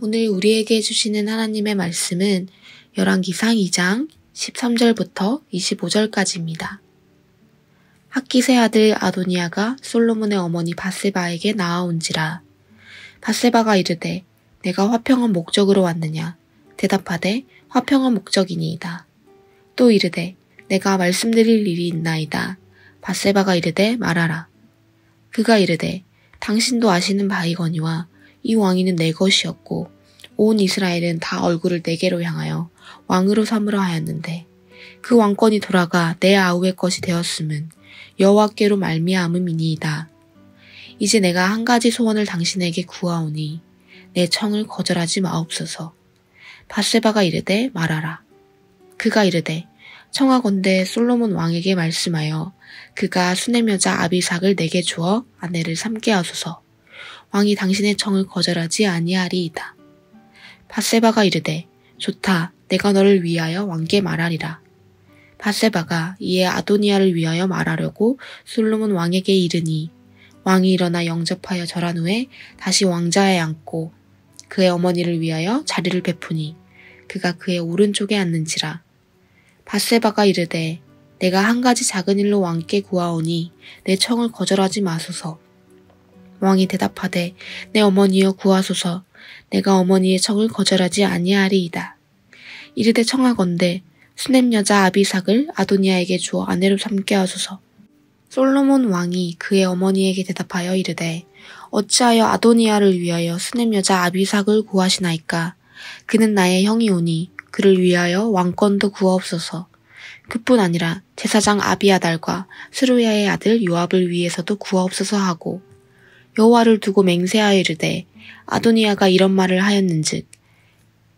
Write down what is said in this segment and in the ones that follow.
오늘 우리에게 주시는 하나님의 말씀은 열왕기상 2장 13절부터 25절까지입니다. 학기세 아들 아도니아가 솔로몬의 어머니 밧세바에게 나아온지라. 밧세바가 이르되 내가 화평한 목적으로 왔느냐. 대답하되 화평한 목적이니이다. 또 이르되 내가 말씀드릴 일이 있나이다. 밧세바가 이르되 말하라. 그가 이르되 당신도 아시는 바이거니와 이 왕위는 내 것이었고 온 이스라엘은 다 얼굴을 내게로 향하여 왕으로 삼으려 하였는데 그 왕권이 돌아가 내 아우의 것이 되었음은 여호와께로 말미암음이니이다. 이제 내가 한 가지 소원을 당신에게 구하오니 내 청을 거절하지 마옵소서. 밧세바가 이르되 말하라. 그가 이르되 청하건대 솔로몬 왕에게 말씀하여 그가 수넴 여자 아비삭을 내게 주어 아내를 삼게 하소서. 왕이 당신의 청을 거절하지 아니하리이다. 밧세바가 이르되 좋다. 내가 너를 위하여 왕께 말하리라. 밧세바가 이에 아도니아를 위하여 말하려고 솔로몬 왕에게 이르니 왕이 일어나 영접하여 절한 후에 다시 왕자에 앉고 그의 어머니를 위하여 자리를 베푸니 그가 그의 오른쪽에 앉는지라. 밧세바가 이르되 내가 한 가지 작은 일로 왕께 구하오니 내 청을 거절하지 마소서. 왕이 대답하되 내 어머니여 구하소서. 내가 어머니의 청을 거절하지 아니하리이다. 이르되 청하건대 수넴 여자 아비삭을 아도니아에게 주어 아내로 삼게 하소서. 솔로몬 왕이 그의 어머니에게 대답하여 이르되 어찌하여 아도니아를 위하여 수넴 여자 아비삭을 구하시나이까. 그는 나의 형이오니 그를 위하여 왕권도 구하옵소서. 그뿐 아니라 제사장 아비아달과 스루야의 아들 요압을 위해서도 구하옵소서 하고 여호와를 두고 맹세하여 이르되 아도니아가 이런 말을 하였는즉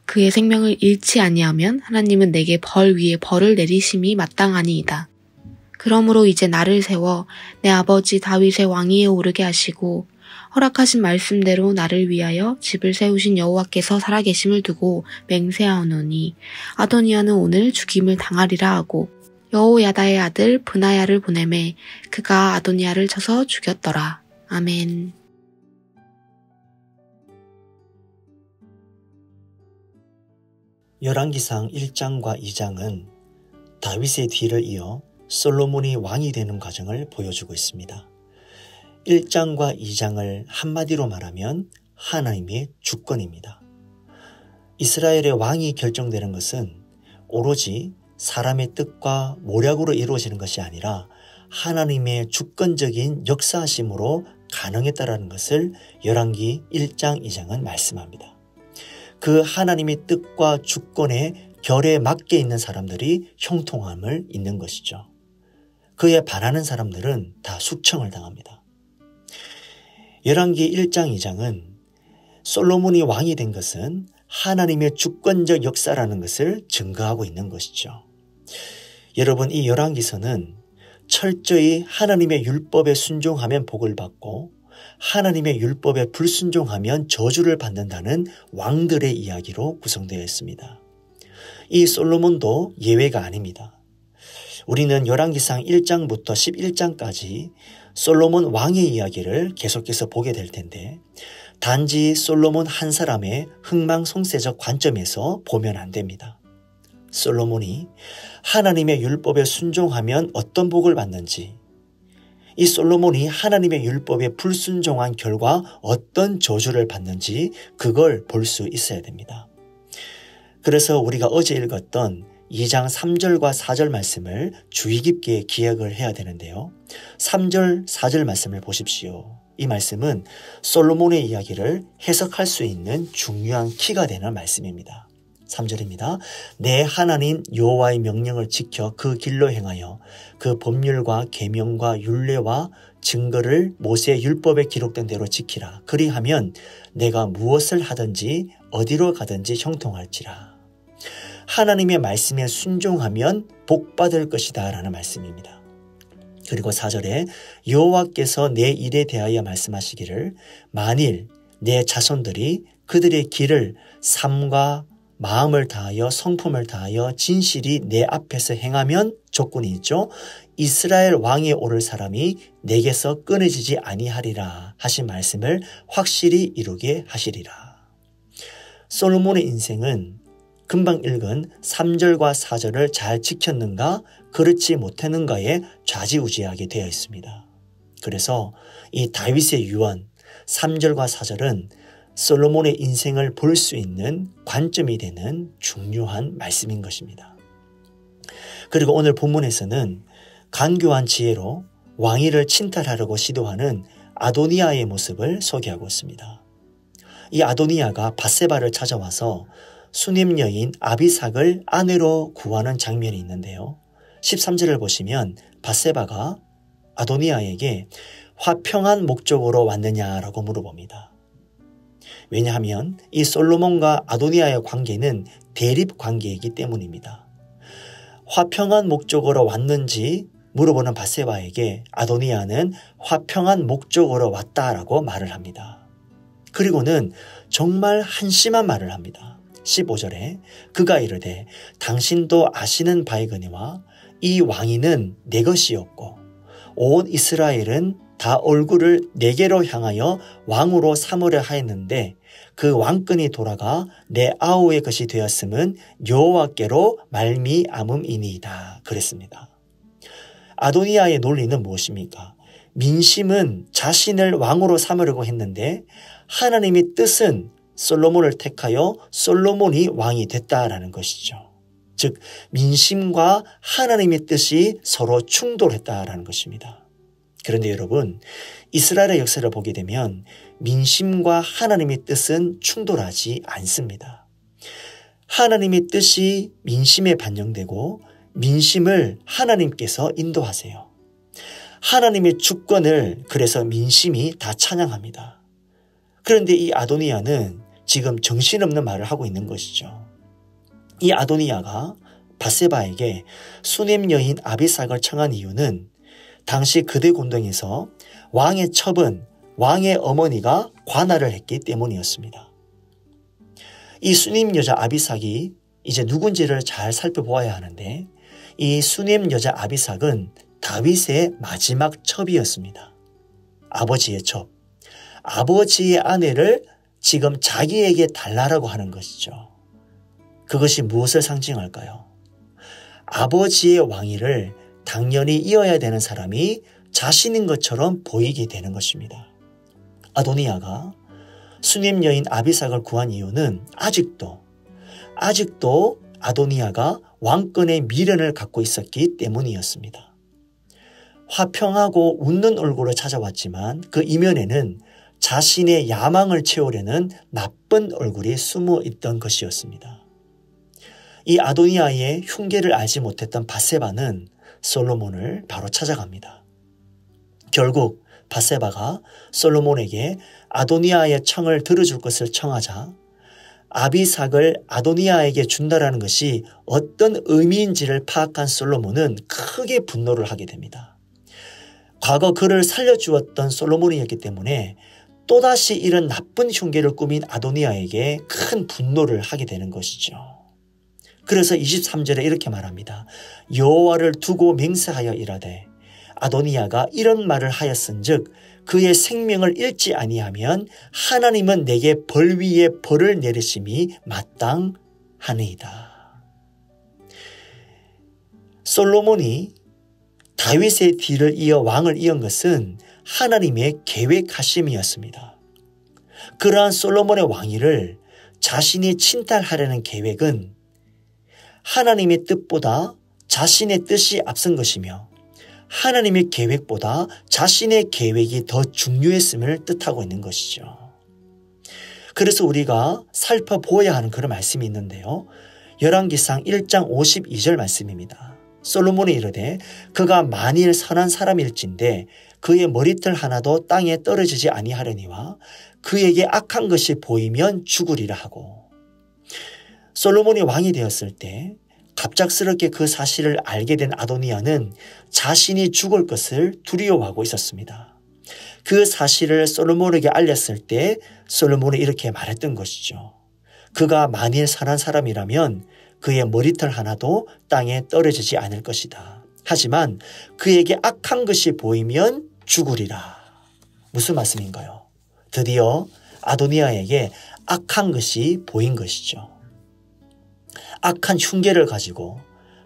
그의 생명을 잃지 아니하면 하나님은 내게 벌 위에 벌을 내리심이 마땅하니이다. 그러므로 이제 나를 세워 내 아버지 다윗의 왕위에 오르게 하시고 허락하신 말씀대로 나를 위하여 집을 세우신 여호와께서 살아계심을 두고 맹세하노니 아도니아는 오늘 죽임을 당하리라 하고 여호야다의 아들 브나야를 보내매 그가 아도니아를 쳐서 죽였더라. 아멘. 열왕기상 1장과 2장은 다윗의 뒤를 이어 솔로몬이 왕이 되는 과정을 보여주고 있습니다. 1장과 2장을 한마디로 말하면 하나님의 주권입니다. 이스라엘의 왕이 결정되는 것은 오로지 사람의 뜻과 모략으로 이루어지는 것이 아니라 하나님의 주권적인 역사하심으로 가능했다라는 것을 열왕기 1장 2장은 말씀합니다. 그 하나님의 뜻과 주권의 결에 맞게 있는 사람들이 형통함을 잇는 것이죠. 그에 반하는 사람들은 다 숙청을 당합니다. 열왕기 1장 2장은 솔로몬이 왕이 된 것은 하나님의 주권적 역사라는 것을 증거하고 있는 것이죠. 여러분, 이 열왕기서는 철저히 하나님의 율법에 순종하면 복을 받고 하나님의 율법에 불순종하면 저주를 받는다는 왕들의 이야기로 구성되어 있습니다. 이 솔로몬도 예외가 아닙니다. 우리는 열왕기상 1장부터 11장까지 솔로몬 왕의 이야기를 계속해서 보게 될 텐데 단지 솔로몬 한 사람의 흥망성쇠적 관점에서 보면 안 됩니다. 솔로몬이 하나님의 율법에 순종하면 어떤 복을 받는지, 이 솔로몬이 하나님의 율법에 불순종한 결과 어떤 저주를 받는지 그걸 볼 수 있어야 됩니다. 그래서 우리가 어제 읽었던 2장 3절과 4절 말씀을 주의 깊게 기억을 해야 되는데요. 3절, 4절 말씀을 보십시오. 이 말씀은 솔로몬의 이야기를 해석할 수 있는 중요한 키가 되는 말씀입니다. 3절입니다. 내 하나님 여호와의 명령을 지켜 그 길로 행하여 그 법률과 계명과 율례와 증거를 모세의 율법에 기록된 대로 지키라. 그리하면 내가 무엇을 하든지 어디로 가든지 형통할지라. 하나님의 말씀에 순종하면 복받을 것이다 라는 말씀입니다. 그리고 4절에 여호와께서 내 일에 대하여 말씀하시기를 만일 내 자손들이 그들의 길을 삶과 마음을 다하여 성품을 다하여 진실이 내 앞에서 행하면 조건이 있죠. 이스라엘 왕에 오를 사람이 내게서 끊어지지 아니하리라 하신 말씀을 확실히 이루게 하시리라. 솔로몬의 인생은 금방 읽은 3절과 4절을 잘 지켰는가 그렇지 못했는가에 좌지우지하게 되어 있습니다. 그래서 이 다윗의 유언 3절과 4절은 솔로몬의 인생을 볼 수 있는 관점이 되는 중요한 말씀인 것입니다. 그리고 오늘 본문에서는 간교한 지혜로 왕위를 침탈하려고 시도하는 아도니아의 모습을 소개하고 있습니다. 이 아도니아가 밧세바를 찾아와서 수냄 여인 아비삭을 아내로 구하는 장면이 있는데요. 13절을 보시면 밧세바가 아도니아에게 화평한 목적으로 왔느냐라고 물어봅니다. 왜냐하면 이 솔로몬과 아도니아의 관계는 대립 관계이기 때문입니다. 화평한 목적으로 왔는지 물어보는 밧세바에게 아도니아는 화평한 목적으로 왔다라고 말을 합니다. 그리고는 정말 한심한 말을 합니다. 15절에 그가 이르되 당신도 아시는 바이거니와 이 왕위는 내 것이었고 온 이스라엘은 다 얼굴을 내게로 향하여 왕으로 삼으려 하였는데 그 왕권이 돌아가 내 아우의 것이 되었음은 여호와께로 말미암음이니이다. 그랬습니다. 아도니아의 논리는 무엇입니까? 민심은 자신을 왕으로 삼으려고 했는데 하나님의 뜻은 솔로몬을 택하여 솔로몬이 왕이 됐다라는 것이죠. 즉 민심과 하나님의 뜻이 서로 충돌했다라는 것입니다. 그런데 여러분, 이스라엘의 역사를 보게 되면 민심과 하나님의 뜻은 충돌하지 않습니다. 하나님의 뜻이 민심에 반영되고 민심을 하나님께서 인도하세요. 하나님의 주권을 그래서 민심이 다 찬양합니다. 그런데 이 아도니아는 지금 정신없는 말을 하고 있는 것이죠. 이 아도니아가 밧세바에게 수냄 여인 아비삭을 청한 이유는 당시 그대 궁정에서 왕의 첩은 왕의 어머니가 관할을 했기 때문이었습니다. 이 수냄 여자 아비삭이 이제 누군지를 잘 살펴보아야 하는데 이 수냄 여자 아비삭은 다윗의 마지막 첩이었습니다. 아버지의 첩. 아버지의 아내를 지금 자기에게 달라라고 하는 것이죠. 그것이 무엇을 상징할까요? 아버지의 왕위를 당연히 이어야 되는 사람이 자신인 것처럼 보이게 되는 것입니다. 아도니아가 수냄 여인 아비삭을 구한 이유는 아직도 아도니아가 왕권의 미련을 갖고 있었기 때문이었습니다. 화평하고 웃는 얼굴을 찾아왔지만 그 이면에는 자신의 야망을 채우려는 나쁜 얼굴이 숨어 있던 것이었습니다. 이 아도니아의 흉계를 알지 못했던 밧세바는 솔로몬을 바로 찾아갑니다. 결국 밧세바가 솔로몬에게 아도니아의 청을 들어줄 것을 청하자 아비삭을 아도니아에게 준다라는 것이 어떤 의미인지를 파악한 솔로몬은 크게 분노를 하게 됩니다. 과거 그를 살려주었던 솔로몬이었기 때문에 또다시 이런 나쁜 흉계를 꾸민 아도니아에게 큰 분노를 하게 되는 것이죠. 그래서 23절에 이렇게 말합니다. 여호와를 두고 맹세하여 이르되 아도니아가 이런 말을 하였은즉 그의 생명을 잃지 아니하면 하나님은 내게 벌 위에 벌을 내리심이 마땅하니이다. 솔로몬이 다윗의 뒤를 이어 왕을 이은 것은 하나님의 계획하심이었습니다. 그러한 솔로몬의 왕위를 자신이 침탈하려는 계획은 하나님의 뜻보다 자신의 뜻이 앞선 것이며 하나님의 계획보다 자신의 계획이 더 중요했음을 뜻하고 있는 것이죠. 그래서 우리가 살펴보아야 하는 그런 말씀이 있는데요. 열왕기상 1장 52절 말씀입니다. 솔로몬이 이르되 그가 만일 선한 사람일진데 그의 머리털 하나도 땅에 떨어지지 아니하려니와 그에게 악한 것이 보이면 죽으리라 하고. 솔로몬이 왕이 되었을 때 갑작스럽게 그 사실을 알게 된 아도니아는 자신이 죽을 것을 두려워하고 있었습니다. 그 사실을 솔로몬에게 알렸을 때 솔로몬이 이렇게 말했던 것이죠. 그가 만일 선한 사람이라면 그의 머리털 하나도 땅에 떨어지지 않을 것이다. 하지만 그에게 악한 것이 보이면 죽으리라. 무슨 말씀인가요? 드디어 아도니아에게 악한 것이 보인 것이죠. 악한 흉계를 가지고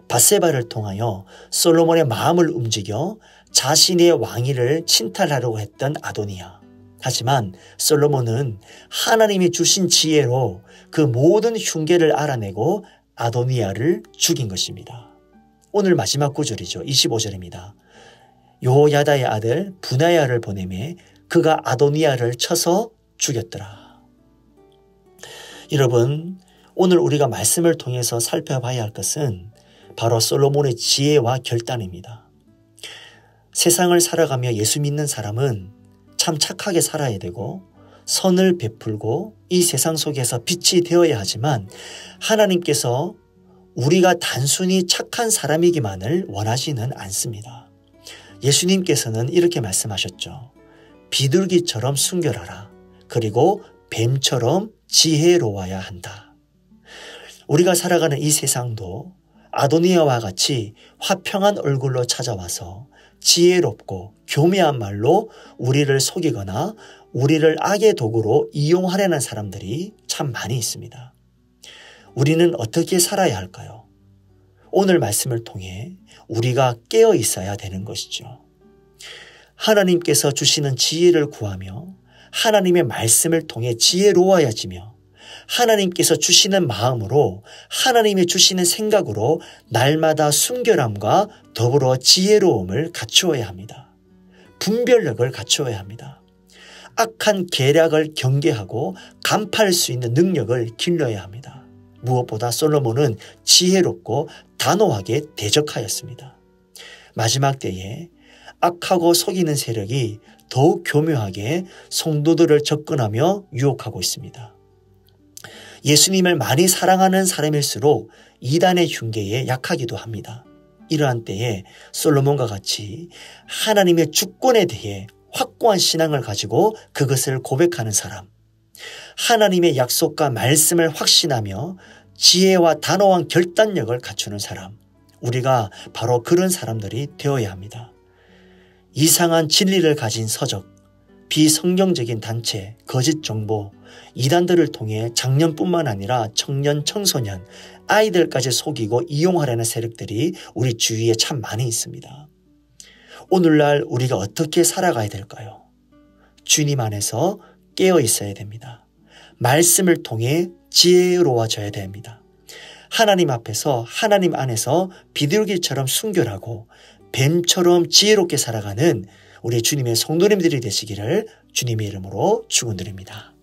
밧세바를 통하여 솔로몬의 마음을 움직여 자신의 왕위를 침탈하려고 했던 아도니아. 하지만 솔로몬은 하나님이 주신 지혜로 그 모든 흉계를 알아내고 아도니아를 죽인 것입니다. 오늘 마지막 구절이죠. 25절입니다. 여호야다의 아들 분하야를 보내매 그가 아도니아를 쳐서 죽였더라. 여러분, 오늘 우리가 말씀을 통해서 살펴봐야 할 것은 바로 솔로몬의 지혜와 결단입니다. 세상을 살아가며 예수 믿는 사람은 참 착하게 살아야 되고 선을 베풀고 이 세상 속에서 빛이 되어야 하지만 하나님께서 우리가 단순히 착한 사람이기만을 원하지는 않습니다. 예수님께서는 이렇게 말씀하셨죠. 비둘기처럼 순결하라. 그리고 뱀처럼 지혜로워야 한다. 우리가 살아가는 이 세상도 아도니아와 같이 화평한 얼굴로 찾아와서 지혜롭고 교묘한 말로 우리를 속이거나 우리를 악의 도구로 이용하려는 사람들이 참 많이 있습니다. 우리는 어떻게 살아야 할까요? 오늘 말씀을 통해 우리가 깨어 있어야 되는 것이죠. 하나님께서 주시는 지혜를 구하며 하나님의 말씀을 통해 지혜로워야지며 하나님께서 주시는 마음으로 하나님이 주시는 생각으로 날마다 순결함과 더불어 지혜로움을 갖추어야 합니다. 분별력을 갖추어야 합니다. 악한 계략을 경계하고 간파할 수 있는 능력을 길러야 합니다. 무엇보다 솔로몬은 지혜롭고 단호하게 대적하였습니다. 마지막 때에 악하고 속이는 세력이 더욱 교묘하게 성도들을 접근하며 유혹하고 있습니다. 예수님을 많이 사랑하는 사람일수록 이단의 흉계에 약하기도 합니다. 이러한 때에 솔로몬과 같이 하나님의 주권에 대해 확고한 신앙을 가지고 그것을 고백하는 사람, 하나님의 약속과 말씀을 확신하며 지혜와 단호한 결단력을 갖추는 사람, 우리가 바로 그런 사람들이 되어야 합니다. 이상한 진리를 가진 서적, 비성경적인 단체, 거짓 정보, 이단들을 통해 장년뿐만 아니라 청년, 청소년, 아이들까지 속이고 이용하려는 세력들이 우리 주위에 참 많이 있습니다. 오늘날 우리가 어떻게 살아가야 될까요? 주님 안에서 깨어 있어야 됩니다. 말씀을 통해 지혜로워져야 됩니다. 하나님 앞에서 하나님 안에서 비둘기처럼 순결하고 뱀처럼 지혜롭게 살아가는 우리 주님의 성도님들이 되시기를 주님의 이름으로 축원드립니다.